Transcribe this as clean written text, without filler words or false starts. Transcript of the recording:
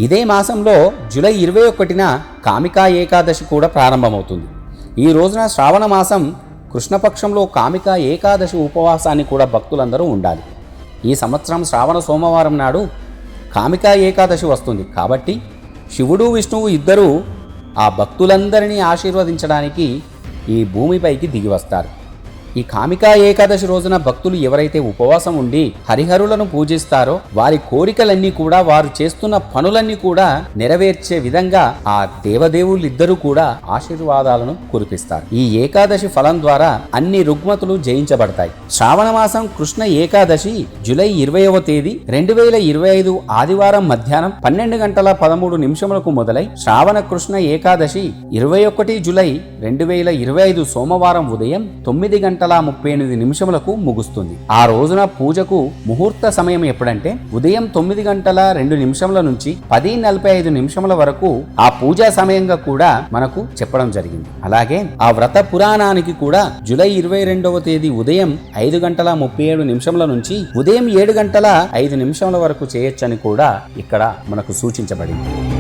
ఇదే మాసంలో జూలై 21న కామికా ఏకాదశి కూడా ప్రారంభమవుతుంది. ఈ రోజున శ్రావణ మాసం కృష్ణపక్షంలో కామికా ఏకాదశి ఉపవాసాన్ని కూడా భక్తులందరూ ఉండాలి. ఈ సంవత్సరం శ్రావణ సోమవారం నాడు కామికా ఏకాదశి వస్తుంది. కాబట్టి శివుడు విష్ణువు ఇద్దరూ ఆ భక్తులందరినీ ఆశీర్వదించడానికి ఈ భూమిపైకి దిగి వస్తారు. ఈ కామికా ఏకాదశి రోజున భక్తులు ఎవరైతే ఉపవాసం ఉండి హరిహరులను పూజిస్తారో వారి కోరికలన్నీ కూడా, వారు చేస్తున్న పనులన్నీ కూడా నెరవేర్చే విధంగా ఆ దేవదేవులిద్దరూ కూడా ఆశీర్వాదాలను కురిపిస్తారు. ఈ ఏకాదశి ఫలం ద్వారా అన్ని రుగ్మతులు జయించబడతాయి. శ్రావణ మాసం కృష్ణ ఏకాదశి జూలై 20వ తేదీ 2025 ఆదివారం మధ్యాహ్నం 12:13 మొదలై శ్రావణ కృష్ణ ఏకాదశి 21 జూలై 2025 సోమవారం ఉదయం 9:38 ముగుస్తుంది. ఆ రోజున పూజకు ముహూర్త సమయం ఎప్పుడంటే ఉదయం 9:02 నుంచి 10:45 వరకు ఆ పూజా సమయంగా కూడా మనకు చెప్పడం జరిగింది. అలాగే ఆ వ్రత పురాణానికి కూడా జూలై 22వ తేదీ ఉదయం 5:37 నుంచి ఉదయం 7:05 వరకు చేయొచ్చని కూడా ఇక్కడ మనకు సూచించబడింది.